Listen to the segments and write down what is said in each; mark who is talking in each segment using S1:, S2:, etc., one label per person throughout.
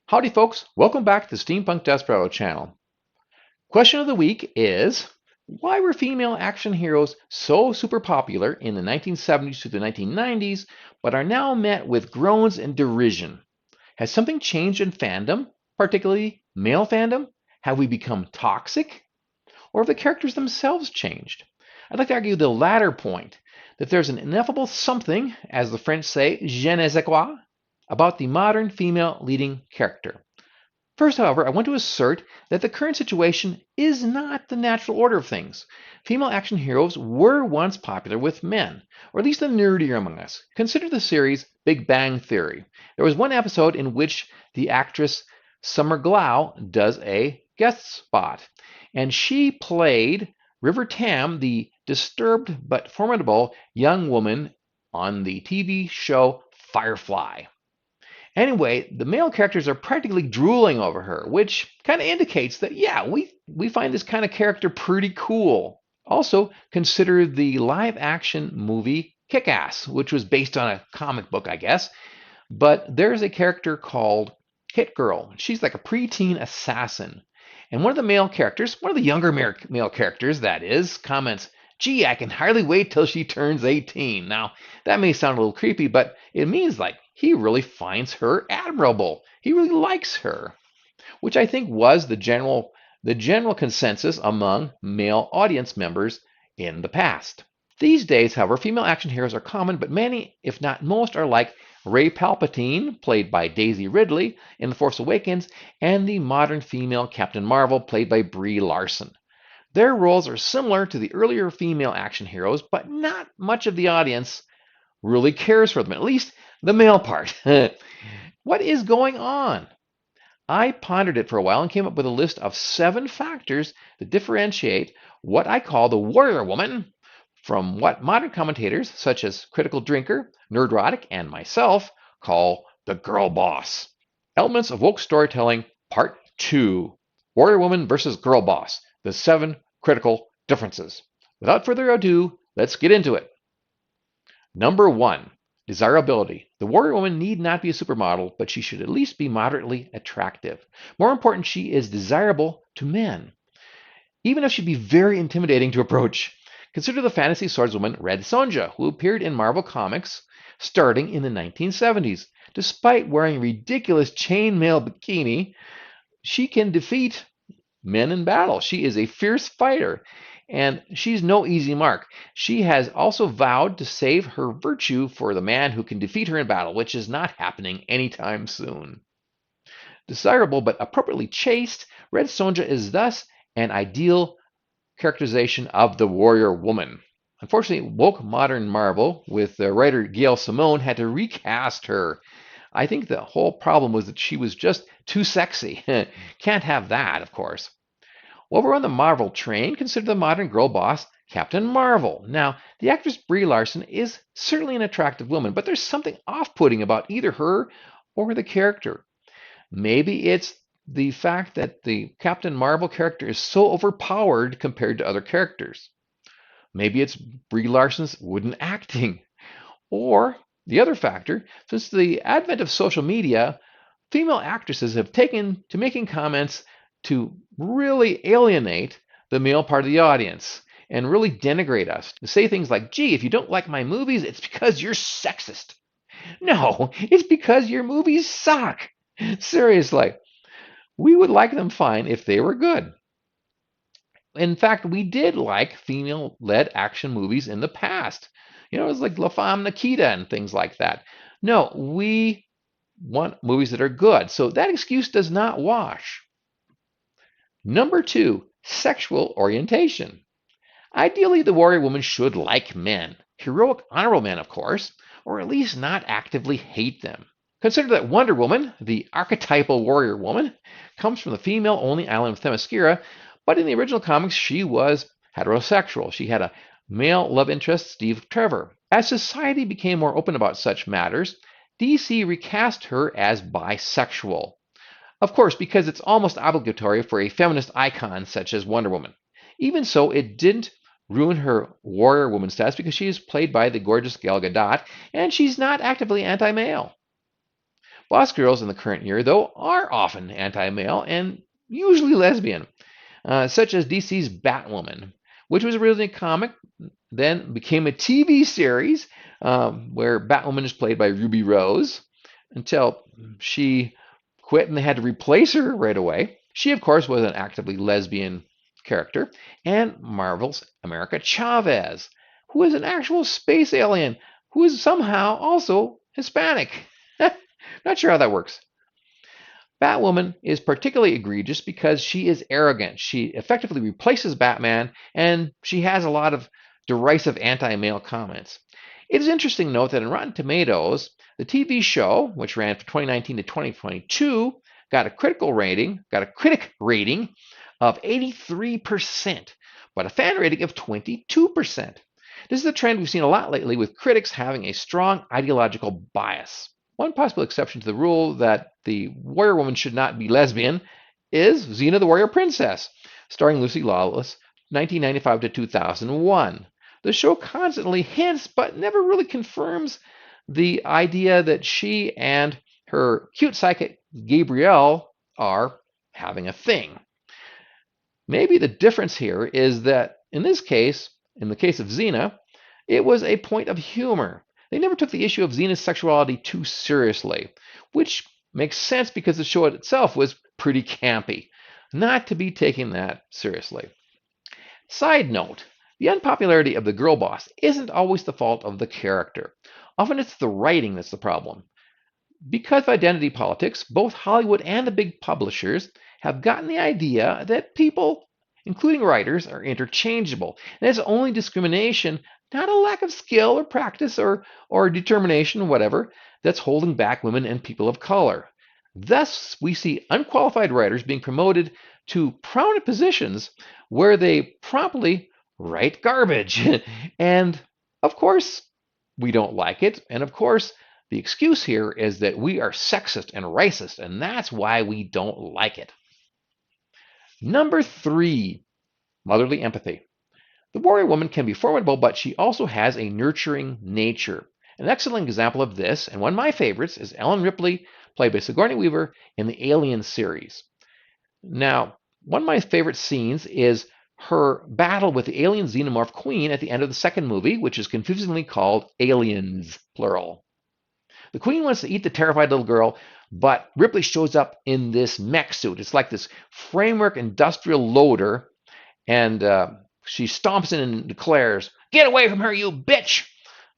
S1: Howdy folks, welcome back to the Steampunk Desperado channel. Question of the week is, why were female action heroes so super popular in the 1970s to the 1990s, but are now met with groans and derision? Has something changed in fandom, particularly male fandom? Have we become toxic? Or have the characters themselves changed? I'd like to argue the latter point, that there's an ineffable something, as the French say, je ne sais quoi, about the modern female leading character. First, however, I want to assert that the current situation is not the natural order of things. Female action heroes were once popular with men, or at least the nerdier among us. Consider the series Big Bang Theory. There was one episode in which the actress Summer Glau does a guest spot, and she played River Tam, the disturbed but formidable young woman on the TV show Firefly. Anyway, the male characters are practically drooling over her, which kind of indicates that, yeah, we find this kind of character pretty cool. Also, consider the live action movie Kick-Ass, which was based on a comic book, I guess. But there's a character called Hit Girl. She's like a preteen assassin. And one of the male characters, one of the younger male characters, that is, comments, gee, I can hardly wait till she turns 18. Now, that may sound a little creepy, but it means like he really finds her admirable. He really likes her, which I think was the general consensus among male audience members in the past. These days, however, female action heroes are common, but many, if not most, are like Rey Palpatine, played by Daisy Ridley in The Force Awakens, and the modern female Captain Marvel, played by Brie Larson. Their roles are similar to the earlier female action heroes, but not much of the audience really cares for them, at least the male part. What is going on? I pondered it for a while and came up with a list of 7 factors that differentiate what I call the warrior woman from what modern commentators, such as Critical Drinker, Nerdrotic, and myself, call the girl boss. Elements of Woke Storytelling, Part 2. Warrior Woman versus Girl Boss. The 7 critical differences. Without further ado, let's get into it. Number 1. Desirability. The warrior woman need not be a supermodel, but she should at least be moderately attractive. More important, she is desirable to men, even if she'd be very intimidating to approach. Consider the fantasy swordswoman Red Sonja, who appeared in Marvel Comics starting in the 1970s. Despite wearing a ridiculous chainmail bikini, she can defeat men in battle. She is a fierce fighter, and she's no easy mark. She has also vowed to save her virtue for the man who can defeat her in battle, which is not happening anytime soon. Desirable but appropriately chaste, Red Sonja is thus an ideal characterization of the warrior woman. Unfortunately, woke modern Marvel with writer Gail Simone had to recast her. I think the whole problem was that she was just too sexy. Can't have that, of course. While we're on the Marvel train, consider the modern girl boss, Captain Marvel. Now, the actress Brie Larson is certainly an attractive woman, but there's something off-putting about either her or the character. Maybe it's the fact that the Captain Marvel character is so overpowered compared to other characters. Maybe it's Brie Larson's wooden acting. Or the other factor, since the advent of social media, female actresses have taken to making comments to really alienate the male part of the audience and really denigrate us. To say things like, gee, if you don't like my movies, it's because you're sexist. No, it's because your movies suck. Seriously. We would like them fine if they were good. In fact, we did like female-led action movies in the past. You know, it was like La Femme Nikita and things like that. No, we want movies that are good. So that excuse does not wash. Number 2, sexual orientation. Ideally, the warrior woman should like men. Heroic, honorable men, of course, or at least not actively hate them. Consider that Wonder Woman, the archetypal warrior woman, comes from the female-only island of Themyscira, but in the original comics, she was heterosexual. She had a male love interest, Steve Trevor. As society became more open about such matters, DC recast her as bisexual. Of course, because it's almost obligatory for a feminist icon such as Wonder Woman. Even so, it didn't ruin her warrior woman status because she is played by the gorgeous Gal Gadot, and she's not actively anti-male. Boss girls in the current year, though, are often anti-male and usually lesbian, such as DC's Batwoman, which was originally a comic, then became a TV series where Batwoman is played by Ruby Rose until she quit and they had to replace her right away. She, of course, was an actively lesbian character. And Marvel's America Chavez, who is an actual space alien who is somehow also Hispanic. Not sure how that works. Batwoman is particularly egregious because she is arrogant. She effectively replaces Batman, and she has a lot of derisive anti-male comments. It is interesting to note that in Rotten Tomatoes, the TV show, which ran from 2019 to 2022, got a critic rating of 83%, but a fan rating of 22%. This is a trend we've seen a lot lately with critics having a strong ideological bias. One possible exception to the rule that the warrior woman should not be lesbian is Xena the Warrior Princess, starring Lucy Lawless, 1995 to 2001. The show constantly hints but never really confirms the idea that she and her cute sidekick Gabrielle are having a thing. Maybe the difference here is that in this case, in the case of Xena, it was a point of humor. They never took the issue of Xena's sexuality too seriously, which makes sense because the show itself was pretty campy, not to be taken that seriously. Side note, the unpopularity of the girl boss isn't always the fault of the character. Often it's the writing that's the problem. Because of identity politics, both Hollywood and the big publishers have gotten the idea that people, including writers, are interchangeable. And it's only discrimination, not a lack of skill or practice or determination or whatever, that's holding back women and people of color. Thus, we see unqualified writers being promoted to prominent positions where they promptly write garbage. And of course, we don't like it. And of course, the excuse here is that we are sexist and racist, and that's why we don't like it. Number 3, motherly empathy. The warrior woman can be formidable, but she also has a nurturing nature. An excellent example of this, and one of my favorites, is Ellen Ripley, played by Sigourney Weaver in the Alien series. Now, one of my favorite scenes is her battle with the alien xenomorph queen at the end of the second movie, which is confusingly called Aliens, plural. The queen wants to eat the terrified little girl, but Ripley shows up in this mech suit. It's like this framework industrial loader, and she stomps in and declares, "Get away from her, you bitch!"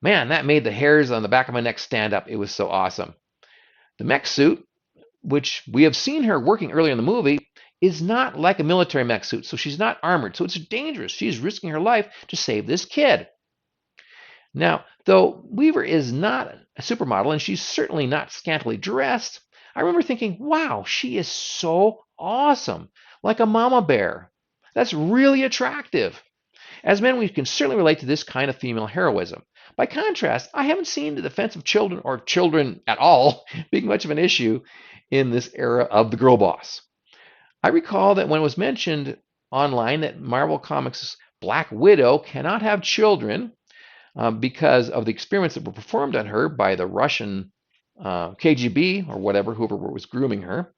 S1: Man, that made the hairs on the back of my neck stand up. It was so awesome. The mech suit, which we have seen her working earlier in the movie, is not like a military mech suit, so she's not armored, so it's dangerous. She's risking her life to save this kid. Now, though Weaver is not a supermodel and she's certainly not scantily dressed, I remember thinking, wow, she is so awesome, like a mama bear. That's really attractive. As men, we can certainly relate to this kind of female heroism. By contrast, I haven't seen the defense of children or children at all being much of an issue in this era of the girl boss. I recall that when it was mentioned online that Marvel Comics' Black Widow cannot have children because of the experiments that were performed on her by the Russian KGB or whatever, whoever was grooming her,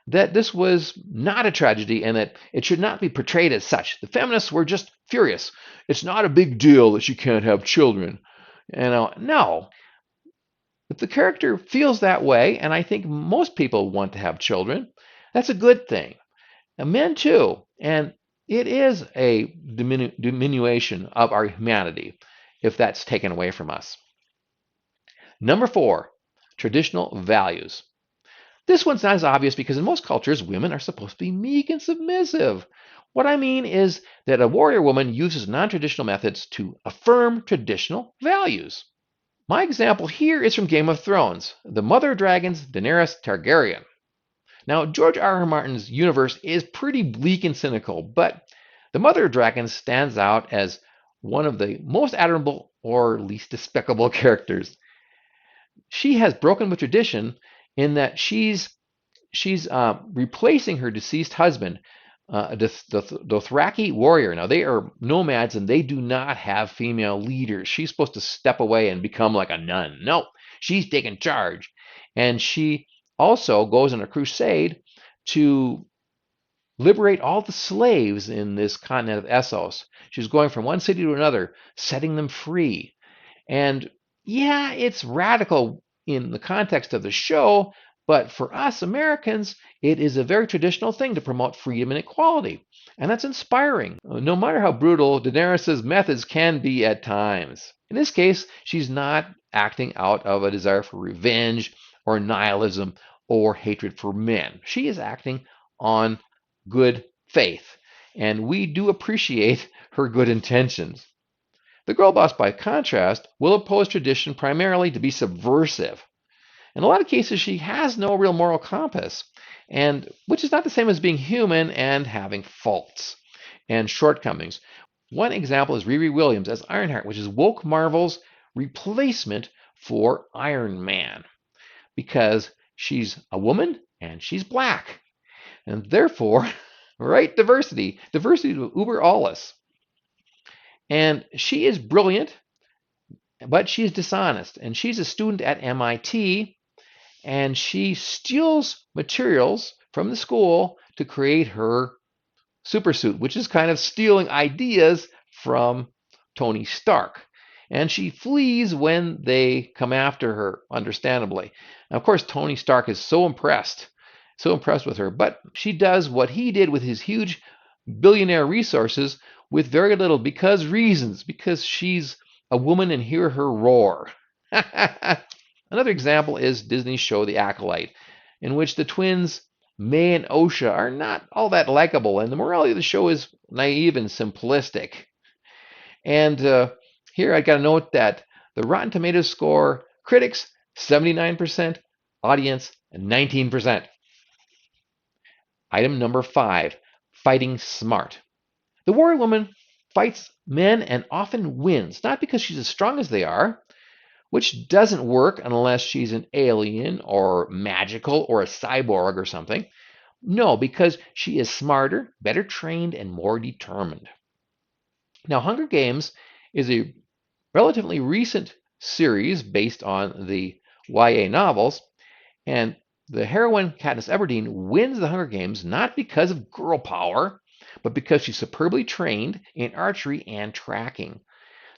S1: that this was not a tragedy and that it should not be portrayed as such. The feminists were just furious. It's not a big deal that she can't have children. No. If the character feels that way, and I think most people want to have children, that's a good thing. And men too. And it is a diminution of our humanity if that's taken away from us. Number 4, traditional values. This one's not as obvious because in most cultures, women are supposed to be meek and submissive. What I mean is that a warrior woman uses non-traditional methods to affirm traditional values. My example here is from Game of Thrones, the mother of dragons, Daenerys Targaryen. Now, George R.R. Martin's universe is pretty bleak and cynical, but the mother of dragons stands out as one of the most admirable or least despicable characters. She has broken with tradition in that she's replacing her deceased husband, the Dothraki warrior. Now, they are nomads and they do not have female leaders. She's supposed to step away and become like a nun. No, she's taking charge. And she also goes on a crusade to liberate all the slaves in this continent of Essos. She's going from one city to another, setting them free. And yeah, it's radical in the context of the show, but for us Americans, it is a very traditional thing to promote freedom and equality. And that's inspiring, no matter how brutal Daenerys' methods can be at times. In this case, she's not acting out of a desire for revenge or nihilism or hatred for men. She is acting on good faith, and we do appreciate her good intentions. The girl boss, by contrast, will oppose tradition primarily to be subversive. In a lot of cases, she has no real moral compass, and which is not the same as being human and having faults and shortcomings. One example is Riri Williams as Ironheart, which is woke Marvel's replacement for Iron Man, because she's a woman and she's black, and therefore, right, diversity to uber alles. And she is brilliant, but she's dishonest. And she's a student at MIT, and she steals materials from the school to create her supersuit, which is kind of stealing ideas from Tony Stark. And she flees when they come after her, understandably. And of course, Tony Stark is so impressed with her, but she does what he did with his huge billionaire resources with very little because she's a woman and hear her roar. Another example is Disney's show The Acolyte, in which the twins May and Osha are not all that likable, and the morality of the show is naive and simplistic. And here I got to note that the Rotten Tomatoes score, critics 79%, audience 19%. Item number 5, fighting smart. The warrior woman fights men and often wins, not because she's as strong as they are, which doesn't work unless she's an alien or magical or a cyborg or something. No, because she is smarter, better trained, and more determined. Now, Hunger Games is a relatively recent series based on the YA novels, and the heroine, Katniss Everdeen, wins the Hunger Games not because of girl power, but because she's superbly trained in archery and tracking.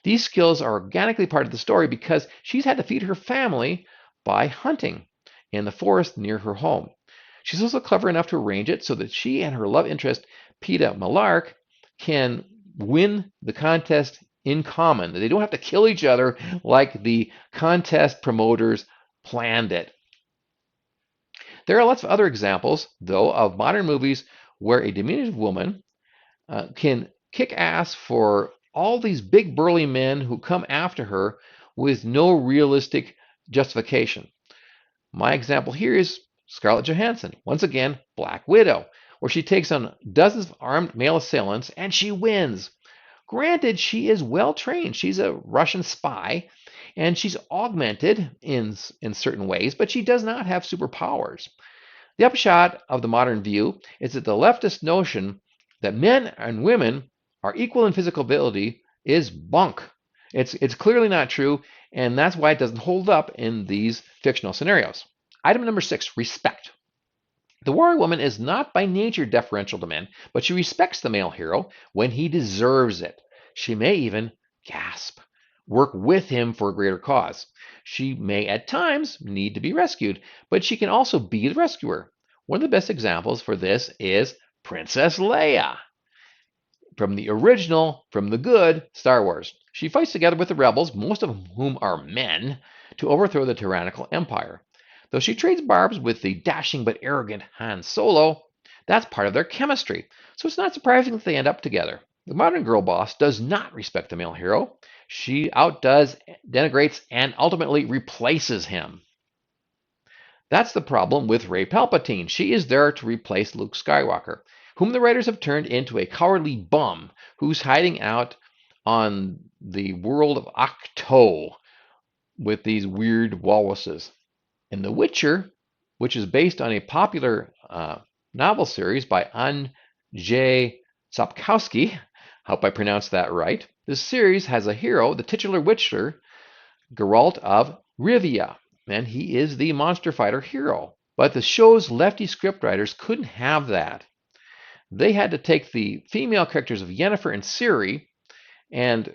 S1: These skills are organically part of the story because she's had to feed her family by hunting in the forest near her home. She's also clever enough to arrange it so that she and her love interest, Peeta Mellark, can win the contest in common. They don't have to kill each other like the contest promoters planned it. There are lots of other examples, though, of modern movies where a diminutive woman can kick ass for all these big burly men who come after her with no realistic justification. My example here is Scarlett Johansson, once again, Black Widow, where she takes on dozens of armed male assailants and she wins. Granted, she is well trained. She's a Russian spy and she's augmented in certain ways, but she does not have superpowers. The upshot of the modern view is that the leftist notion that men and women are equal in physical ability is bunk. It's clearly not true, and that's why it doesn't hold up in these fictional scenarios. Item number 6, respect. The warrior woman is not by nature deferential to men, but she respects the male hero when he deserves it. She may even gasp, work with him for a greater cause. She may at times need to be rescued, but she can also be the rescuer. One of the best examples for this is Princess Leia from the original, from the good Star Wars. She fights together with the rebels, most of whom are men, to overthrow the tyrannical empire. Though she trades barbs with the dashing but arrogant Han Solo, that's part of their chemistry, so it's not surprising that they end up together. The modern girl boss does not respect the male hero. She outdoes, denigrates, and ultimately replaces him. That's the problem with Rey Palpatine. She is there to replace Luke Skywalker, whom the writers have turned into a cowardly bum who's hiding out on the world of Ahch-To with these weird walruses. In The Witcher, which is based on a popular novel series by Andrzej Sapkowski, hope I pronounced that right, this series has a hero, the titular Witcher, Geralt of Rivia. and he is the monster fighter hero. But the show's lefty scriptwriters couldn't have that. They had to take the female characters of Yennefer and Ciri and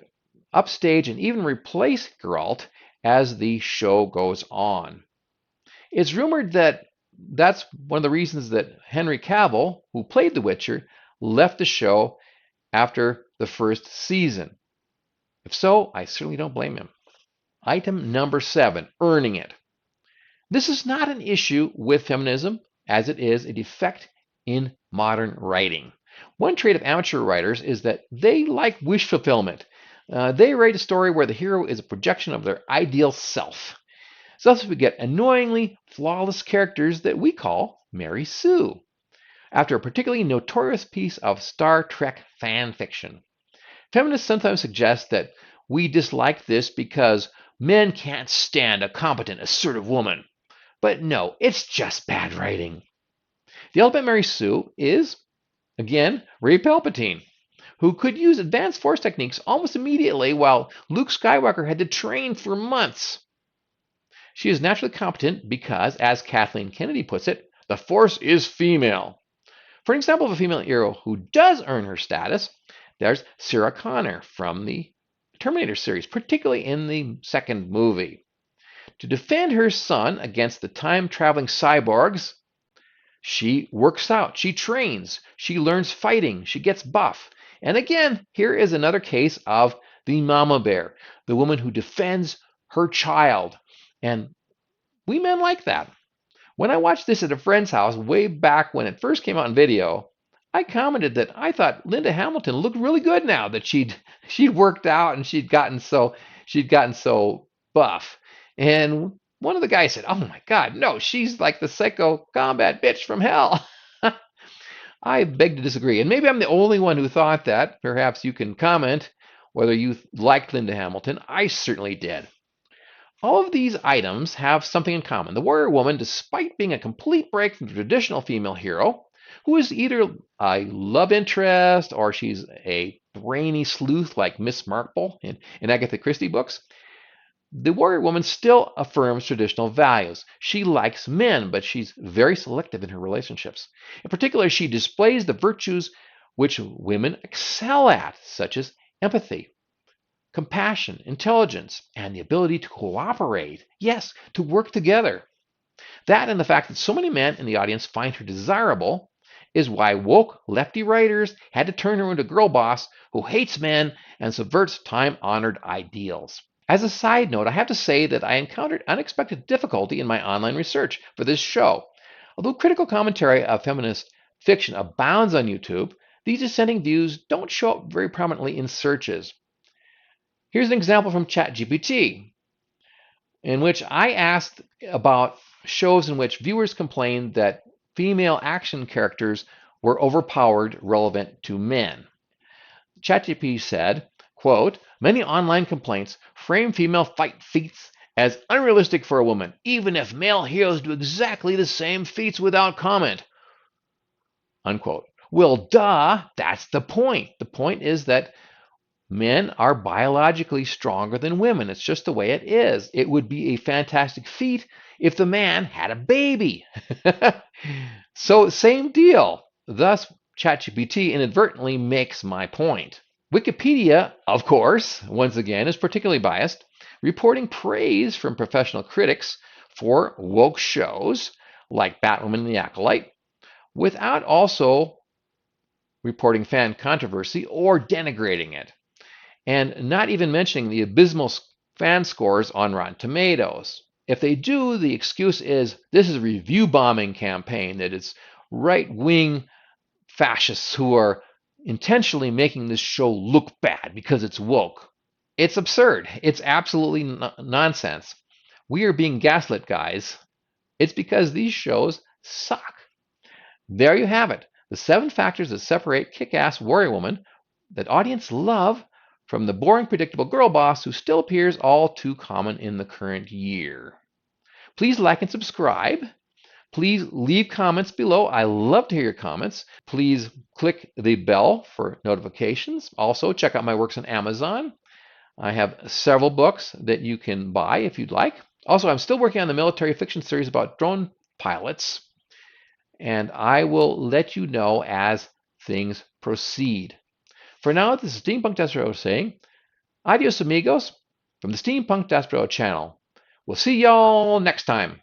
S1: upstage and even replace Geralt as the show goes on. It's rumored that that's one of the reasons that Henry Cavill, who played The Witcher, left the show after the first season. If so, I certainly don't blame him. Item number 7, earning it. This is not an issue with feminism, as it is a defect in modern writing. One trait of amateur writers is that they like wish fulfillment. They write a story where the hero is a projection of their ideal self. Thus, we get annoyingly flawless characters that we call Mary Sue, after a particularly notorious piece of Star Trek fan fiction. Feminists sometimes suggest that we dislike this because men can't stand a competent, assertive woman. But no, it's just bad writing. The ultimate Mary Sue is, again, Rey Palpatine, who could use advanced force techniques almost immediately while Luke Skywalker had to train for months. She is naturally competent because, as Kathleen Kennedy puts it, the force is female. For an example of a female hero who does earn her status, there's Sarah Connor from the Terminator series, particularly in the second movie. To defend her son against the time-traveling cyborgs, she works out, she trains, she learns fighting, she gets buff. And again, here is another case of the mama bear, the woman who defends her child. And we men like that. When I watched this at a friend's house way back when it first came out in video, I commented that I thought Linda Hamilton looked really good now that she'd worked out and she'd gotten so buff. And one of the guys said, "Oh my God, no, she's like the psycho combat bitch from hell." I beg to disagree, and maybe I'm the only one who thought that. Perhaps you can comment whether you liked Linda Hamilton. I certainly did. All of these items have something in common. The warrior woman, despite being a complete break from the traditional female hero, who is either a love interest or she's a brainy sleuth like Miss Marple in Agatha Christie books, the warrior woman still affirms traditional values. She likes men, but she's very selective in her relationships. In particular, she displays the virtues which women excel at, such as empathy, compassion, intelligence, and the ability to cooperate. Yes, to work together. That and the fact that so many men in the audience find her desirable is why woke lefty writers had to turn her into a girl boss who hates men and subverts time-honored ideals. As a side note, I have to say that I encountered unexpected difficulty in my online research for this show. Although critical commentary of feminist fiction abounds on YouTube, these dissenting views don't show up very prominently in searches. Here's an example from ChatGPT, in which I asked about shows in which viewers complained that female action characters were overpowered relevant to men. ChatGPT said, quote, "Many online complaints frame female fight feats as unrealistic for a woman, even if male heroes do exactly the same feats without comment." Unquote. Well, duh, that's the point. The point is that men are biologically stronger than women. It's just the way it is. It would be a fantastic feat if the man had a baby. So, same deal. Thus, ChatGPT inadvertently makes my point. Wikipedia, of course, once again, is particularly biased, reporting praise from professional critics for woke shows like Batwoman and the Acolyte, without also reporting fan controversy or denigrating it, and not even mentioning the abysmal fan scores on Rotten Tomatoes. If they do, the excuse is this is a review bombing campaign, that it's right-wing fascists who are intentionally making this show look bad because it's woke. It's absurd. It's absolutely nonsense. We are being gaslit, guys. It's because these shows suck. There you have it. The 7 factors that separate kick-ass warrior woman that audience love from the boring, predictable girl boss who still appears all too common in the current year. Please like and subscribe. Please leave comments below. I love to hear your comments. Please click the bell for notifications. Also, check out my works on Amazon. I have several books that you can buy if you'd like. Also, I'm still working on the military fiction series about drone pilots, and I will let you know as things proceed. For now, this is Steampunk Desperado saying, adios amigos from the Steampunk Desperado channel. We'll see y'all next time.